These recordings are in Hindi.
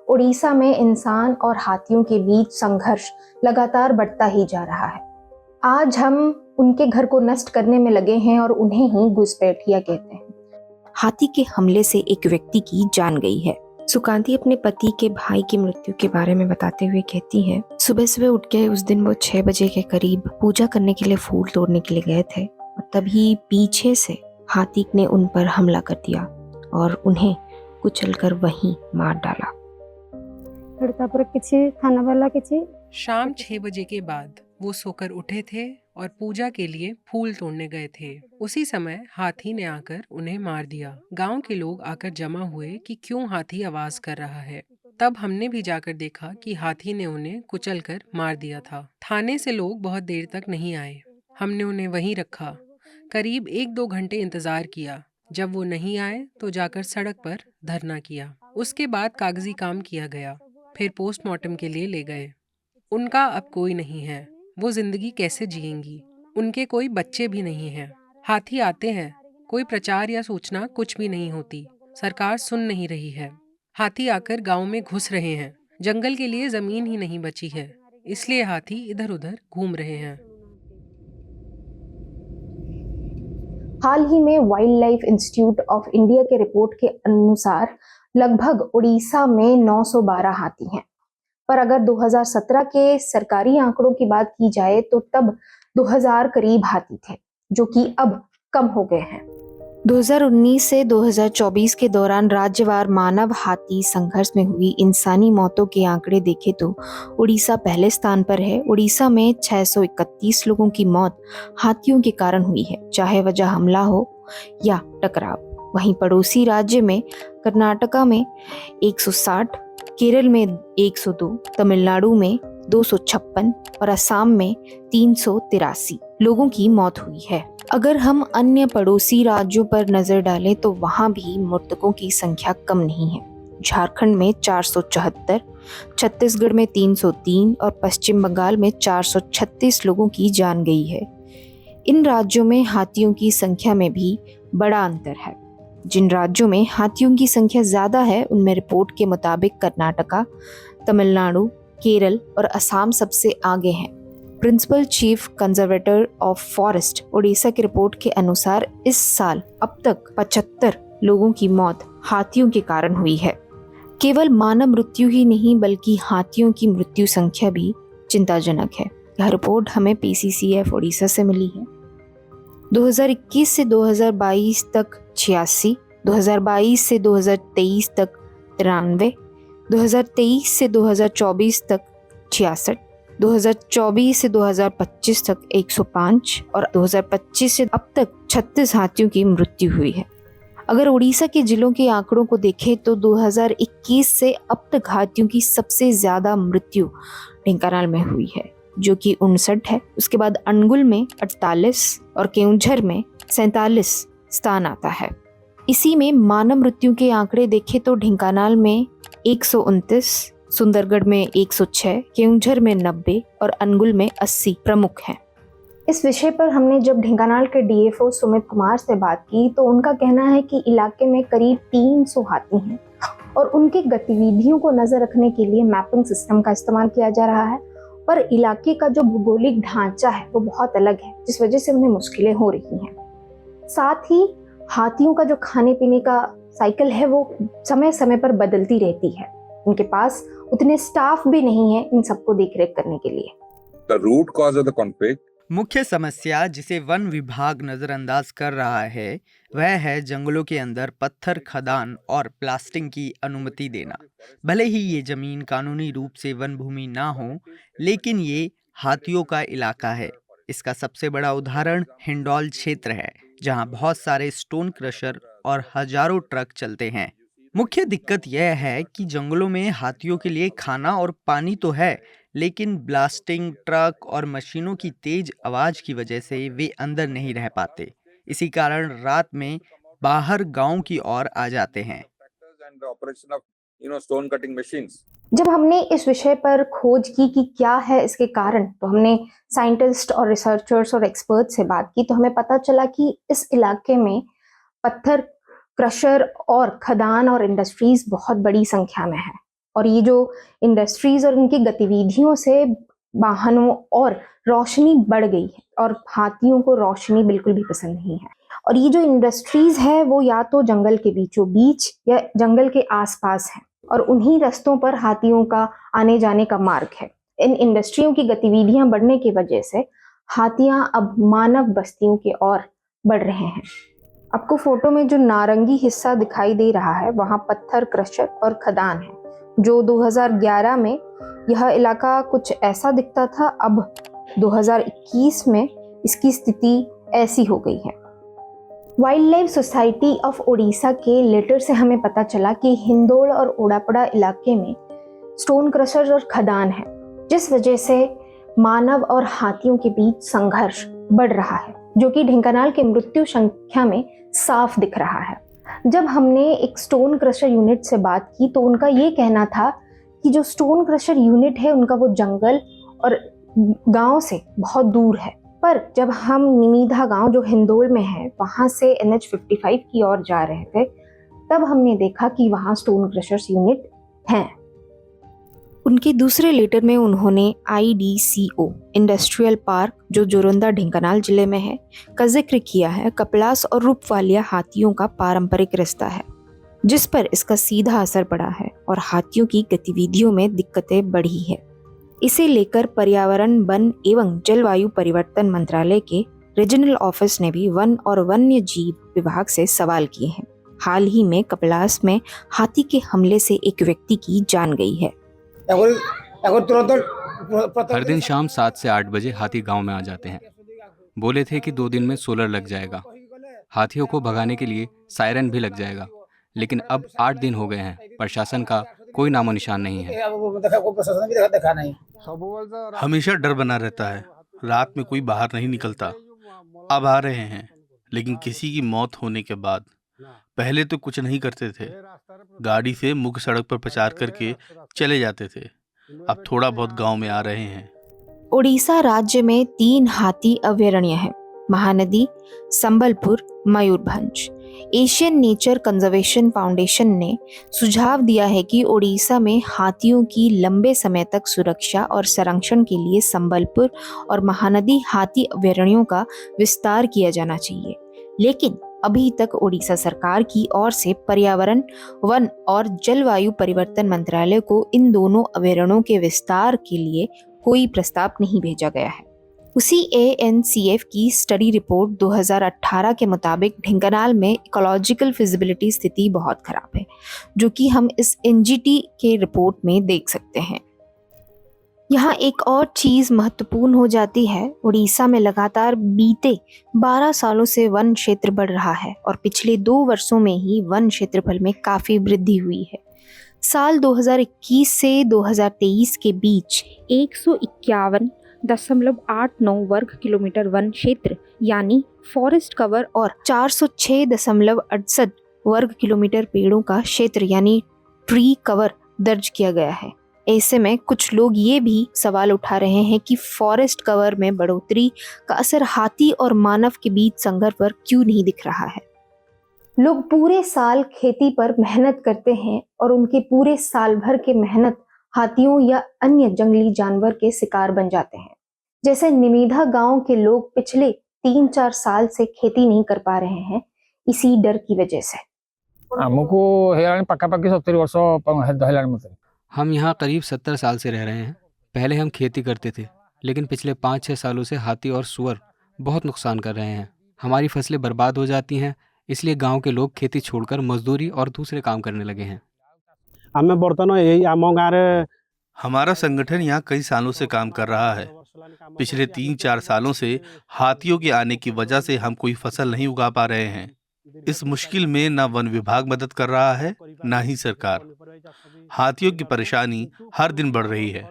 उड़ीसा में इंसान और हाथियों के बीच संघर्ष लगातार बढ़ता ही जा रहा है। आज हम उनके घर को नष्ट करने में लगे हैं और उन्हें ही घुसपैठिया कहते हैं। हाथी के हमले से एक व्यक्ति की जान गई है। सुकांती अपने पति के भाई की मृत्यु के बारे में बताते हुए कहती है, सुबह सुबह उठ के उस दिन वो 6 बजे के करीब पूजा करने के लिए फूल तोड़ने के लिए गए थे और तभी पीछे से हाथी ने उन पर हमला कर दिया और उन्हें कुचलकर वहीं मार डाला। शाम 6 बजे के बाद वो सोकर उठे थे और पूजा के लिए फूल तोड़ने गए थे। उसी समय हाथी ने आकर उन्हें मार दिया। गांव के लोग आकर जमा हुए कि क्यों हाथी आवाज कर रहा है। तब हमने भी जाकर देखा कि हाथी ने उन्हें कुचलकर मार दिया था। थाने से लोग बहुत देर तक नहीं आए। हमने उन्हें वहीं रखा। करीब 1-2 घंटे इंतजार किया। जब वो नहीं आए तो जाकर सड़क पर धरना किया। उसके बाद कागजी काम किया गया। फिर पोस्टमार्टम के लिए ले गए। उनका अब कोई नहीं है। वो जिंदगी कैसे जिएंगी? उनके कोई बच्चे भी नहीं हैं। हाथी आते हैं, कोई प्रचार या सूचना कुछ भी नहीं होती। सरकार सुन नहीं रही है। हाथी आकर गांव में घुस रहे हैं। जंगल के लिए जमीन ही नहीं बची है, इसलिए हाथी इधर उधर घूम रहे हैं। हाल ही में wild life institute of India के रिपोर्ट के अनुसार लगभग उड़ीसा में 912 हाथी हैं। पर अगर 2017 के सरकारी आंकड़ों की बात की जाए तो तब 2000 करीब हाथी थे, जो कि अब कम हो गए हैं। 2019 से 2024 के दौरान राज्यवार मानव हाथी संघर्ष में हुई इंसानी मौतों के आंकड़े देखें तो उड़ीसा पहले स्थान पर है। उड़ीसा में 631 लोगों की मौत हाथियों के कारण हुई है, चाहे वजह हमला हो या टकराव। वहीं पड़ोसी राज्य में कर्नाटका में 160, केरल में 102, तमिलनाडु में 256 और असम में 383 लोगों की मौत हुई है। अगर हम अन्य पड़ोसी राज्यों पर नजर डालें तो वहां भी मृतकों की संख्या कम नहीं है। झारखंड में 474, छत्तीसगढ़ में 303 और पश्चिम बंगाल में 436 लोगों की जान गई है। इन राज्यों में हाथियों की संख्या में भी बड़ा अंतर है। जिन राज्यों में हाथियों की संख्या ज्यादा है उनमें रिपोर्ट के मुताबिक कर्नाटका, तमिलनाडु, केरल और असम सबसे आगे हैं। Principal chief conservator of forest Orissa की रिपोर्ट के अनुसार इस साल अब तक 75 लोगों की मौत हाथियों के कारण हुई है। केवल मानव मृत्यु ही नहीं बल्कि हाथियों की मृत्यु संख्या भी चिंताजनक है। यह रिपोर्ट हमें PCCF उड़ीसा से मिली है। 2021 से 2022 तक 86, 2022 से 2023 तक 93, 2023 से 2024 तक 66, 2024 से 2025 तक 105 और 2025 से अब तक 36 हाथियों की मृत्यु हुई है। अगर उड़ीसा के जिलों के आंकड़ों को देखें तो 2021 से अब तक हाथियों की सबसे ज्यादा मृत्यु ढेंकानाल में हुई है, जो कि 59 है। उसके बाद अनुगुल में 48 और केउंझर में 47 स्थान आता है। इसी में मानव मृत्यु के आंकड़े देखें तो ढेंकानाल में 129, सुंदरगढ़ में 106, केउंझर में 90 और अनुगुल में 80 प्रमुख हैं। इस विषय पर हमने जब ढेंकानाल के DFO सुमित कुमार से बात की तो उनका कहना है कि इलाके में करीब 300 हाथी हैं और उनकी गतिविधियों को नजर रखने के लिए मैपिंग सिस्टम का इस्तेमाल किया जा रहा है। पर इलाके का जो भौगोलिक ढांचा है वो बहुत अलग है, जिस वजह से उन्हें मुश्किलें हो रही हैं। साथ ही हाथियों का जो खाने पीने का साइकिल है वो समय समय पर बदलती रहती है। उनके पास उतने स्टाफ भी नहीं है इन सबको देखरेख करने के लिए। The root cause of the conflict, मुख्य समस्या जिसे वन विभाग नजरअंदाज कर रहा है वह है जंगलों के अंदर पत्थर खदान और प्लास्टिंग की अनुमति देना। भले ही ये जमीन कानूनी रूप से वन भूमि ना हो, लेकिन ये हाथियों का इलाका है। इसका सबसे बड़ा उदाहरण हिंडौल क्षेत्र है, जहां बहुत सारे स्टोन क्रशर और हजारों ट्रक चलते हैं। मुख्य दिक्कत यह है कि जंगलों में हाथियों के लिए खाना और पानी तो है, लेकिन ब्लास्टिंग, ट्रक और मशीनों की तेज आवाज की वजह से वे अंदर नहीं रह पाते। इसी कारण रात में बाहर गांव की ओर आ जाते हैं। and the operation of stone cutting machines. जब हमने इस विषय पर खोज की कि क्या है इसके कारण, तो हमने साइंटिस्ट और रिसर्चर्स और एक्सपर्ट से बात की तो हमें पता चला कि इस इलाके में पत्थर क्रशर और खदान और इंडस्ट्रीज बहुत बड़ी संख्या में है, और ये जो इंडस्ट्रीज और इनकी गतिविधियों से वाहनों और रोशनी बढ़ गई है, और हाथियों को रोशनी बिल्कुल भी पसंद नहीं है। और ये जो इंडस्ट्रीज है वो या तो जंगल के बीचों बीच या जंगल के आसपास है, और उन्हीं रास्तों पर हाथियों का आने जाने का मार्ग है। इन इंडस्ट्रियों की गतिविधियां बढ़ने की वजह से हाथियां अब मानव बस्तियों की ओर बढ़ रहे हैं। आपको फोटो में जो नारंगी हिस्सा दिखाई दे रहा है वहां पत्थर क्रशर और खदान है, जो 2011 में यह इलाका कुछ ऐसा दिखता था, अब 2021 में इसकी स्थिति ऐसी हो गई है। Wild life society of Odisha के लेटर से हमें पता चला कि हिंदोल और ओडापड़ा इलाके में स्टोन क्रशर और खदान है, जिस वजह से मानव और हाथियों के बीच संघर्ष बढ़ रहा है, जो कि ढेंकानाल के मृत्यु संख्या में साफ दिख रहा है। जब हमने एक स्टोन क्रशर यूनिट से बात की तो उनका ये कहना था कि जो स्टोन क्रशर यूनिट है उनका वो जंगल और गांव से बहुत दूर है। पर जब हम निमीधा गांव जो हिंदोल में है वहां से NH55 की ओर जा रहे थे, तब हमने देखा कि वहां स्टोन क्रशर्स यूनिट हैं। उनके दूसरे लेटर में उन्होंने IDCO इंडस्ट्रियल पार्क जो जोरंदा ढेंकानाल जिले में है का जिक्र किया है। कपलास और रूपवालिया हाथियों का पारंपरिक रास्ता है, जिस पर इसका सीधा असर पड़ा है और हाथियों की गतिविधियों में दिक्कतें बढ़ी है। इसे लेकर पर्यावरण, वन एवं जलवायु परिवर्तन मंत्रालय के रीजनल ऑफिस ने भी वन और वन्य जीव विभाग से सवाल किए हैं। हाल ही में कपलास में हाथी के हमले से एक व्यक्ति की जान गई है। हर दिन शाम 7 से 8 बजे हाथी गांव में आ जाते हैं। बोले थे कि 2 दिन में सोलर लग जाएगा, हाथियों को भगाने के लिए सायरन भी लग जाएगा, लेकिन अब 8 दिन हो गए हैं, प्रशासन का कोई नामो निशान नहीं है। हमेशा डर बना रहता है, रात में कोई बाहर नहीं निकलता। अब आ रहे हैं, लेकिन किसी की मौत होने के बाद पहले तो कुछ नहीं करते थे, गाड़ी से मुख्य सड़क पर प्रचार करके चले जाते थे। अब थोड़ा बहुत गांव में आ रहे हैं। उड़ीसा राज्य में 3 हाथी अभयारण्य हैं: Mahanadi, Sambalpur, Mayurbhanj. Asian nature conservation foundation ने सुझाव दिया है कि ओडिशा में हाथियों की लंबे समय तक सुरक्षा और संरक्षण के लिए संबलपुर और महानदी हाथी अभयारण्यों का विस्तार किया जाना चाहिए, लेकिन अभी तक ओडिशा सरकार की ओर से पर्यावरण, वन और जलवायु परिवर्तन मंत्रालय को इन दोनों अभयारण्यों के विस्तार के लिए कोई प्रस्ताव नहीं भेजा गया है। उसी ANCF की स्टडी रिपोर्ट 2018 के मुताबिक ढेंकानाल में इकोलॉजिकल फिजिबिलिटी स्थिति बहुत खराब है, जो कि हम इस NGT के रिपोर्ट में देख सकते हैं। यहाँ एक और चीज महत्वपूर्ण हो जाती है। उड़ीसा में लगातार बीते 12 सालों से वन क्षेत्र बढ़ रहा है और पिछले 2 वर्षों में ही वन क्षेत्रफल में काफी वृद्धि हुई है। साल 2021 से 2023 के बीच 151.89 वर्ग किलोमीटर वन क्षेत्र यानी फॉरेस्ट कवर और 406.68 वर्ग किलोमीटर पेड़ों का क्षेत्र यानी ट्री कवर दर्ज किया गया है। ऐसे में कुछ लोग ये भी सवाल उठा रहे हैं कि फॉरेस्ट कवर में बढ़ोतरी का असर हाथी और मानव के बीच संघर्ष पर क्यों नहीं दिख रहा है। लोग पूरे साल खेती पर मेहनत करते हैं और उनके पूरे साल भर के मेहनत हाथियों या अन्य जंगली जानवर के शिकार बन जाते हैं। जैसे निमीधा गांव के लोग पिछले 3-4 साल से खेती नहीं कर पा रहे हैं इसी डर की वजह से। हम यहाँ करीब 70 साल से रह रहे हैं। पहले हम खेती करते थे, लेकिन पिछले 5-6 सालों से हाथी और सुअर बहुत नुकसान कर रहे हैं। हमारी फसलें बर्बाद हो जाती हैं, इसलिए गांव के लोग खेती छोड़कर मजदूरी और दूसरे काम करने लगे हैं। हमारा संगठन यहाँ कई सालों से काम कर रहा है। पिछले 3-4 सालों से हाथियों के आने की वजह से हम कोई फसल नहीं उगा पा रहे हैं। इस मुश्किल में ना वन विभाग मदद कर रहा है, ना ही सरकार। हाथियों की परेशानी हर दिन बढ़ रही है।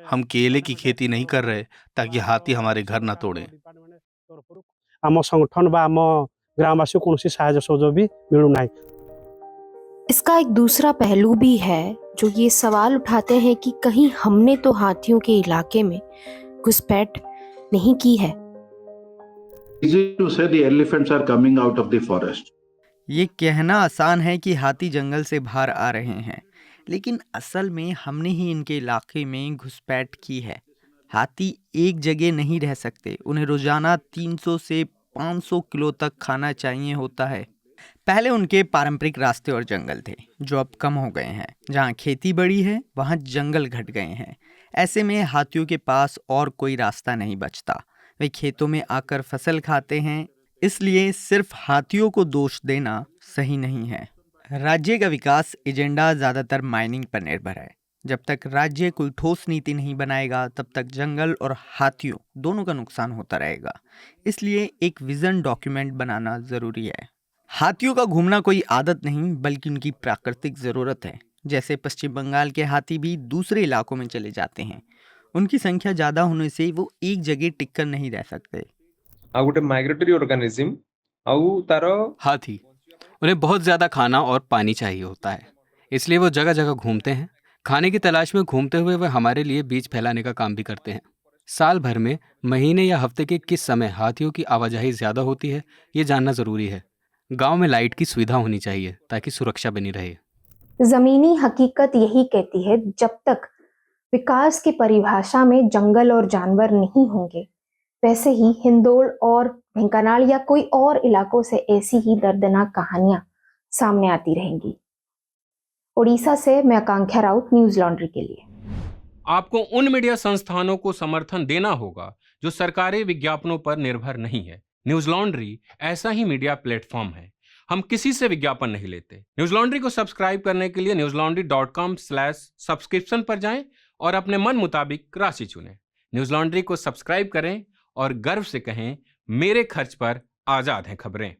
हम केले की खेती नहीं कर रहे ताकि हाथी हमारे घर न तोड़ें। इसका एक दूसरा पहलू भी है जो ये सवाल उठाते हैं कि कहीं हमने तो हाथियों के इलाके में घुसपैठ नहीं की है। Easy to say the elephants are coming out of the forest. ये कहना आसान है कि हाथी जंगल से बाहर आ रहे हैं, लेकिन असल में हमने ही इनके इलाके में घुसपैठ की है। हाथी एक जगह नहीं रह सकते, उन्हें रोजाना 300 से 500 किलो तक खाना चाहिए होता है। पहले उनके पारंपरिक रास्ते और जंगल थे, जो अब कम हो गए हैं। जहाँ खेती बड़ी है, वहाँ जंगल घट गए हैं। ऐसे में हाथियों के पास और कोई रास्ता नहीं बचता। वे खेतों में आकर फसल खाते हैं, इसलिए सिर्फ हाथियों को दोष देना सही नहीं है। राज्य का विकास एजेंडा ज़्यादातर माइनिंग पर निर्भर है। जब तक राज्य कोई ठोस नीति नहीं बनाएगा, तब तक जंगल और हाथियों दोनों का नुकसान होता रहेगा। इसलिए एक विजन डॉक्यूमेंट बनाना ज़रूरी है। हाथियों का घूमना कोई आदत नहीं, बल्कि उनकी प्राकृतिक ज़रूरत है। जैसे पश्चिम बंगाल के हाथी भी दूसरे इलाकों में चले जाते हैं। उनकी संख्या ज़्यादा होने से वो एक जगह टिककर नहीं रह सकते। ଆଉ ଗୋଟେ ମାଇଗ୍ରେଟରୀ ଅର୍ଗାନିଜିମ୍ ଆଉ ତାର हाथी, उन्हें बहुत ज़्यादा खाना और पानी चाहिए होता है, इसलिए वो जगह जगह घूमते हैं। खाने की तलाश में घूमते हुए वे हमारे लिए बीज फैलाने का काम भी करते हैं। साल भर में महीने या हफ्ते के किस समय हाथियों की आवाजाही ज़्यादा होती है, ये जानना ज़रूरी है। गांव में लाइट की सुविधा होनी चाहिए ताकि सुरक्षा बनी रहे। जमीनी हकीकत यही कहती है, जब तक विकास की परिभाषा में जंगल और जानवर नहीं होंगे, वैसे ही हिंदोल और ढेंकानाल या कोई और इलाकों से ऐसी ही दर्दनाक कहानियां सामने आती रहेंगी। उड़ीसा से मैं आकांक्षा राउत, न्यूज लॉन्ड्री के लिए। आपको उन मीडिया संस्थानों को समर्थन देना होगा जो सरकारी विज्ञापनों पर निर्भर नहीं है। न्यूज लॉन्ड्री ऐसा ही मीडिया प्लेटफॉर्म है। हम किसी से विज्ञापन नहीं लेते। न्यूज लॉन्ड्री को सब्सक्राइब करने के लिए newslaundry.com/subscription पर जाएं और अपने मन मुताबिक राशि चुनें। न्यूज लॉन्ड्री को सब्सक्राइब करें और गर्व से कहें, मेरे खर्च पर आजाद हैं खबरें।